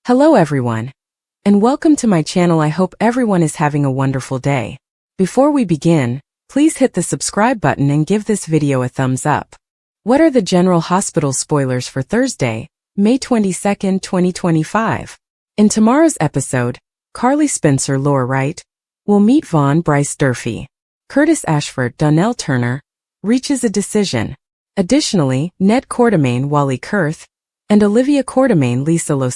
Hello everyone, and welcome to my channel. I hope everyone is having a wonderful day. Before we begin, please hit the subscribe button and give this video a thumbs up. What are the General Hospital spoilers for Thursday, May 22, 2025? In tomorrow's episode, Carly Spencer Laura Wright will meet Vaughn Bryce Durfee. Curtis Ashford Donnell Turner reaches a decision. Additionally, Ned Quartermaine Wally Kurth and Olivia Quartermaine Lisa Lo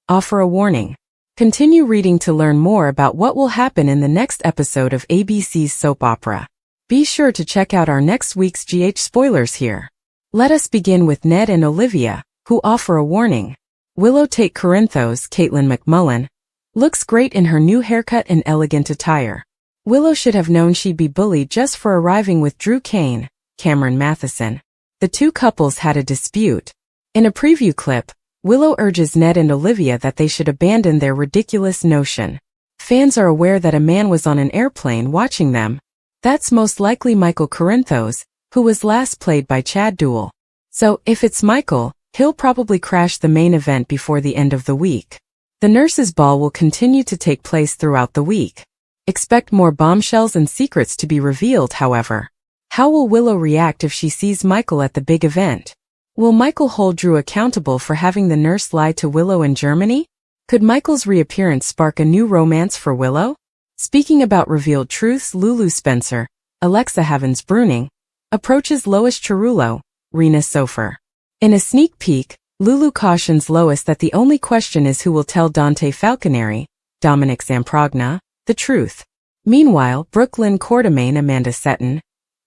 offer a warning. Continue reading to learn more about what will happen in the next episode of ABC's soap opera. Be sure to check out our next week's GH spoilers here. Let us begin with Ned and Olivia, who offer a warning. Willow Tate Corinthos Caitlin McMullen looks great in her new haircut and elegant attire. Willow should have known she'd be bullied just for arriving with Drew Kane, Cameron Matheson. The two couples had a dispute. In a preview clip, Willow urges Ned and Olivia that they should abandon their ridiculous notion. Fans are aware that a man was on an airplane watching them. That's most likely Michael Corinthos, who was last played by Chad Duell. So, if it's Michael, he'll probably crash the main event before the end of the week. The nurses' ball will continue to take place throughout the week. Expect more bombshells and secrets to be revealed, however. How will Willow react if she sees Michael at the big event? Will Michael hold Drew accountable for having the nurse lie to Willow in Germany? Could Michael's reappearance spark a new romance for Willow? Speaking about revealed truths, Lulu Spencer, Alexa Havens-Bruning, approaches Lois Cerullo, Rena Sofer. In a sneak peek, Lulu cautions Lois that the only question is who will tell Dante Falconeri, Dominic Zamprogna, the truth. Meanwhile, Brooklyn Quartermaine Amanda Setton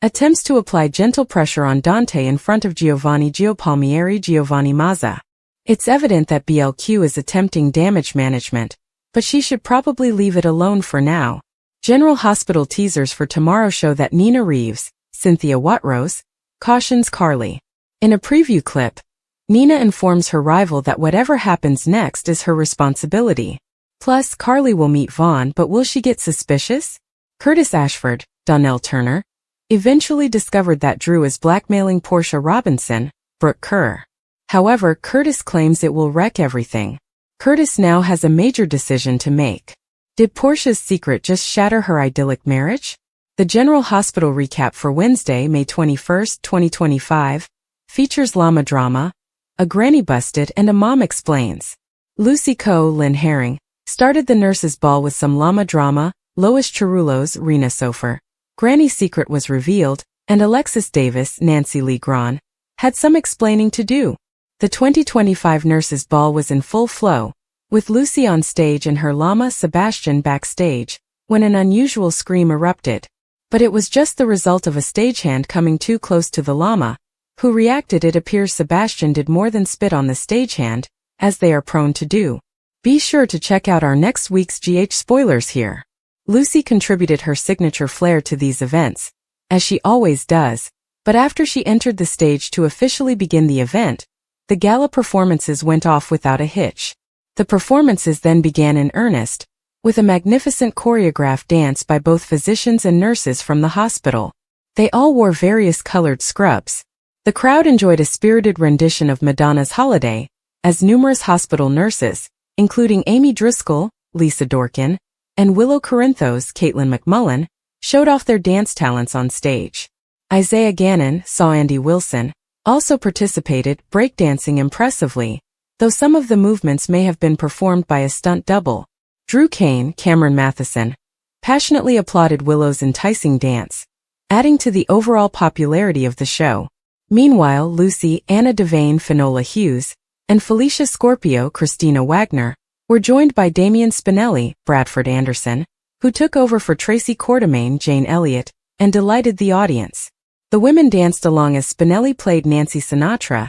attempts to apply gentle pressure on Dante in front of Giovanni Mazza. It's evident that BLQ is attempting damage management, but she should probably leave it alone for now. General Hospital teasers for tomorrow show that Nina Reeves, Cynthia Watrose, cautions Carly. In a preview clip, Nina informs her rival that whatever happens next is her responsibility. Plus, Carly will meet Vaughn, but will she get suspicious? Curtis Ashford, Donnell Turner, eventually discovered that Drew is blackmailing Portia Robinson, Brooke Kerr. However, Curtis claims it will wreck everything. Curtis now has a major decision to make. Did Portia's secret just shatter her idyllic marriage? The General Hospital recap for Wednesday, May 21, 2025, features llama drama, a granny busted and a mom explains. Lucy Lynn Herring started the nurses' ball with some llama drama. Lois Cerullo's Rena Sofer, Granny's secret was revealed, and Alexis Davis, Nancy Lee Grahn, had some explaining to do. The 2025 nurses' ball was in full flow, with Lucy on stage and her llama Sebastian backstage, when an unusual scream erupted. But it was just the result of a stagehand coming too close to the llama, who reacted. It appears Sebastian did more than spit on the stagehand, as they are prone to do. Be sure to check out our next week's GH spoilers here. Lucy contributed her signature flair to these events, as she always does, but after she entered the stage to officially begin the event, the gala performances went off without a hitch. The performances then began in earnest, with a magnificent choreographed dance by both physicians and nurses from the hospital. They all wore various colored scrubs. The crowd enjoyed a spirited rendition of Madonna's Holiday, as numerous hospital nurses, including Amy Driscoll, Lisa Dorkin, and Willow Corinthos Caitlin McMullen, showed off their dance talents on stage. Isaiah Gannon, Andy Wilson, also participated, breakdancing impressively, though some of the movements may have been performed by a stunt double. Drew Kane, Cameron Matheson, passionately applauded Willow's enticing dance, adding to the overall popularity of the show. Meanwhile, Lucy, Anna Devane, Finola Hughes, and Felicia Scorpio, Christina Wagner, were joined by Damian Spinelli, Bradford Anderson, who took over for Tracy Quartermaine, Jane Elliott, and delighted the audience. The women danced along as Spinelli played Nancy Sinatra.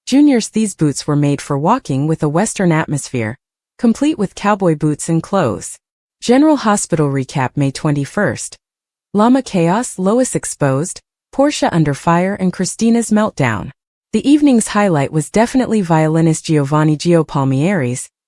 Junior's These boots were made for walking with a Western atmosphere, complete with cowboy boots and clothes. General Hospital recap May 21st. Llama Chaos, Lois exposed, Portia under fire and Christina's meltdown. The evening's highlight was definitely violinist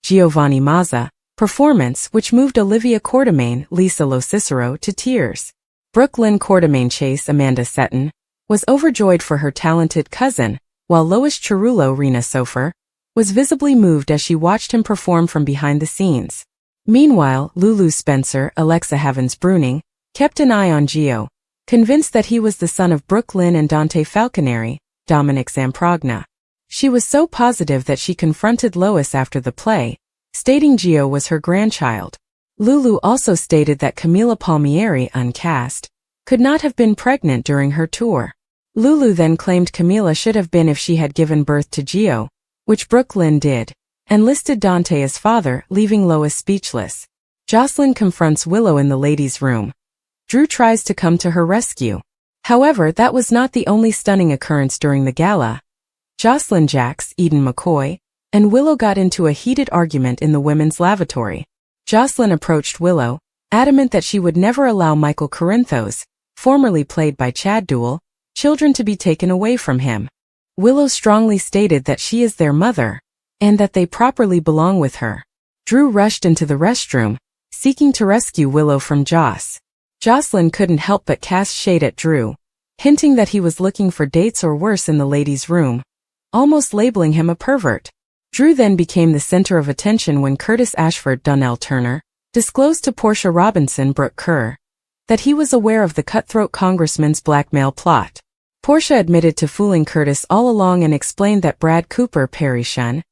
Giovanni Mazza, performance which moved Olivia Quartermaine, Lisa Lo to tears. Brooklyn Quartermaine Chase Amanda Setton was overjoyed for her talented cousin, while Lois Cerullo Rena Sofer was visibly moved as she watched him perform from behind the scenes. Meanwhile, Lulu Spencer, Alexa Havens-Bruning, kept an eye on Gio, convinced that he was the son of Brooke Lynn and Dante Falconeri, Dominic Zamprogna. She was so positive that she confronted Lois after the play, stating Gio was her grandchild. Lulu also stated that Camila Palmieri, uncast, could not have been pregnant during her tour. Lulu then claimed Camila should have been if she had given birth to Gio, which Brooke Lynn did, and listed Dante as father, leaving Lois speechless. Jocelyn confronts Willow in the ladies' room. Drew tries to come to her rescue. However, that was not the only stunning occurrence during the gala. Jocelyn Jacks, Eden McCoy, and Willow got into a heated argument in the women's lavatory. Jocelyn approached Willow, adamant that she would never allow Michael Corinthos, formerly played by Chad Duell, children to be taken away from him. Willow strongly stated that she is their mother, and that they properly belong with her. Drew rushed into the restroom, seeking to rescue Willow from Joss. Jocelyn couldn't help but cast shade at Drew, hinting that he was looking for dates or worse in the ladies' room, almost labeling him a pervert. Drew then became the center of attention when Curtis Ashford Donnell Turner disclosed to Portia Robinson Brooke Kerr that he was aware of the cutthroat congressman's blackmail plot. Portia admitted to fooling Curtis all along and explained that Brad Cooper Perry Shun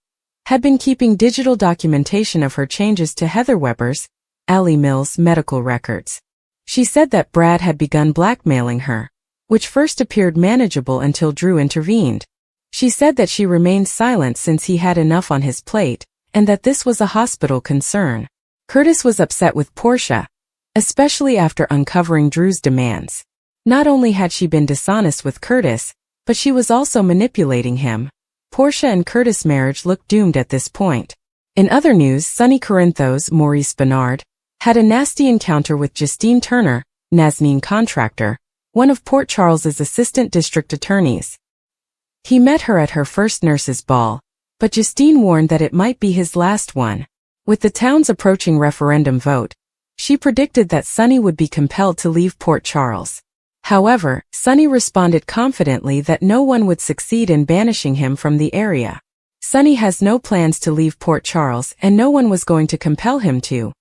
had been keeping digital documentation of her changes to Heather Weber's, Allie Mills' medical records. She said that Brad had begun blackmailing her, which first appeared manageable until Drew intervened. She said that she remained silent since he had enough on his plate, and that this was a hospital concern. Curtis was upset with Portia, especially after uncovering Drew's demands. Not only had she been dishonest with Curtis, but she was also manipulating him. Portia and Curtis' marriage looked doomed at this point. In other news, Sonny Corinthos, Maurice Bernard, had a nasty encounter with Justine Turner, Nazneen Contractor, one of Port Charles's assistant district attorneys. He met her at her first nurses' ball, but Justine warned that it might be his last one. With the town's approaching referendum vote, she predicted that Sonny would be compelled to leave Port Charles. However, Sonny responded confidently that no one would succeed in banishing him from the area. Sonny has no plans to leave Port Charles and no one was going to compel him to.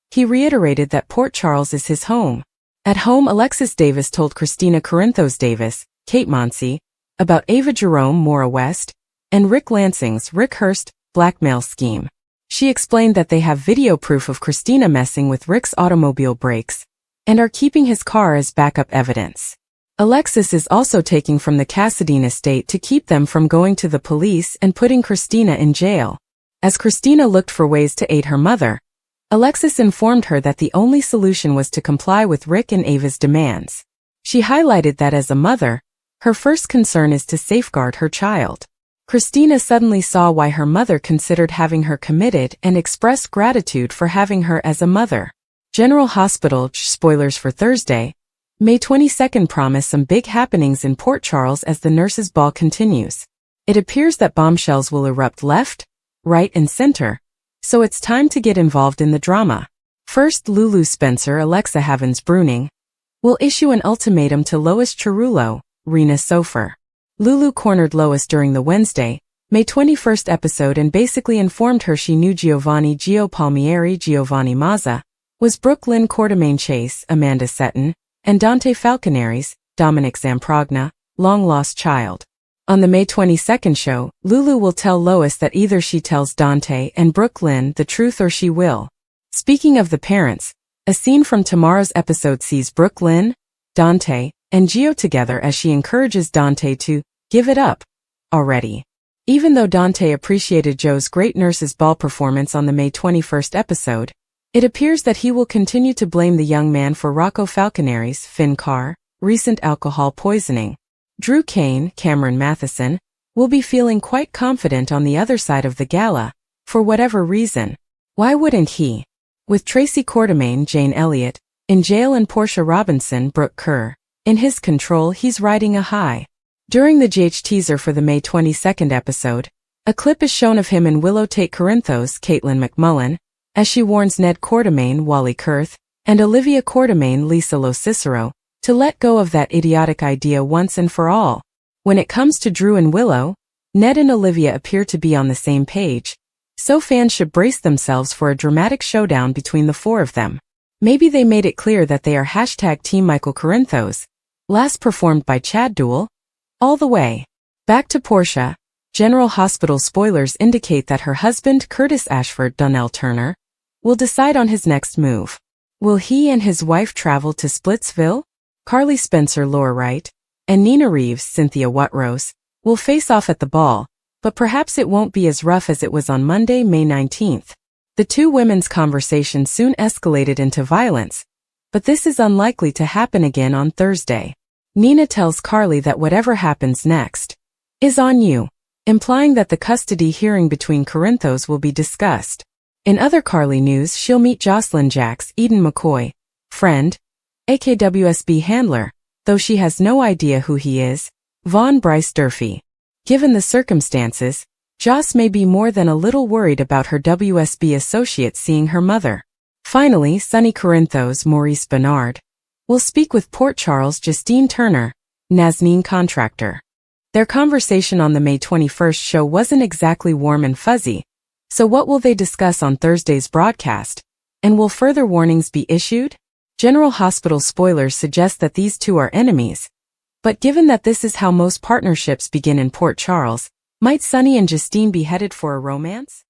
He reiterated that Port Charles is his home. At home, Alexis Davis told Christina Corinthos Davis, Kate Monsey, about Ava Jerome Maura West, and Rick Lansing's Rick Hurst blackmail scheme. She explained that they have video proof of Christina messing with Rick's automobile brakes, and are keeping his car as backup evidence. Alexis is also taking from the Cassadine estate to keep them from going to the police and putting Christina in jail. As Christina looked for ways to aid her mother, Alexis informed her that the only solution was to comply with Rick and Ava's demands. She highlighted that as a mother, her first concern is to safeguard her child. Christina suddenly saw why her mother considered having her committed and expressed gratitude for having her as a mother. General Hospital spoilers for Thursday, May 22nd promise some big happenings in Port Charles as the nurses' ball continues. It appears that bombshells will erupt left, right and center, so it's time to get involved in the drama. First, Lulu Spencer, Alexa Havens-Bruning, will issue an ultimatum to Lois Cerullo, Rena Sofer. Lulu cornered Lois during the Wednesday, May 21st episode and basically informed her she knew Giovanni Gio Palmieri, Giovanni Mazza, was Brooke Lynn Quartermaine Chase, Amanda Seton, and Dante Falconeri's, Dominic Zamprogna, long-lost child. On the May 22nd show, Lulu will tell Lois that either she tells Dante and Brooke Lynn the truth or she will. Speaking of the parents, a scene from tomorrow's episode sees Brooke Lynn, Dante, and Gio together as she encourages Dante to give it up already. Even though Dante appreciated Joe's great nurses' ball performance on the May 21st episode, it appears that he will continue to blame the young man for Rocco Falconeri's, Finn Carr, recent alcohol poisoning. Drew Kane, Cameron Matheson, will be feeling quite confident on the other side of the gala, for whatever reason. Why wouldn't he? With Tracy Quartermaine, Jane Elliott, in jail and Portia Robinson, Brooke Kerr, in his control, he's riding a high. During the GH teaser for the May 22nd episode, a clip is shown of him and Willow Tate Corinthos, Caitlin McMullen, as she warns Ned Quartermaine, Wally Kurth, and Olivia Quartermaine, Lisa Lo Cicero, to let go of that idiotic idea once and for all. When it comes to Drew and Willow, Ned and Olivia appear to be on the same page, so fans should brace themselves for a dramatic showdown between the four of them. Maybe they made it clear that they are #Team Michael Corinthos, last performed by Chad Duell. All the way. Back to Portia. General Hospital spoilers indicate that her husband, Curtis Ashford Donnell Turner, will decide on his next move. Will he and his wife travel to Splitsville? Carly Spencer, Laura Wright, and Nina Reeves, Cynthia Watrose, will face off at the ball, but perhaps it won't be as rough as it was on Monday, May 19th. The two women's conversation soon escalated into violence, but this is unlikely to happen again on Thursday. Nina tells Carly that whatever happens next is on you, implying that the custody hearing between Corinthos will be discussed. In other Carly news, she'll meet Jocelyn Jack's Eden McCoy, friend, aka WSB handler, though she has no idea who he is, Vaughn Bryce Durfee. Given the circumstances, Joss may be more than a little worried about her WSB associate seeing her mother. Finally, Sonny Corinthos, Maurice Bernard, will speak with Port Charles' Justine Turner, Nazneen contractor. Their conversation on the May 21st show wasn't exactly warm and fuzzy, so what will they discuss on Thursday's broadcast? And will further warnings be issued? General Hospital spoilers suggest that these two are enemies, but given that this is how most partnerships begin in Port Charles, might Sonny and Justine be headed for a romance?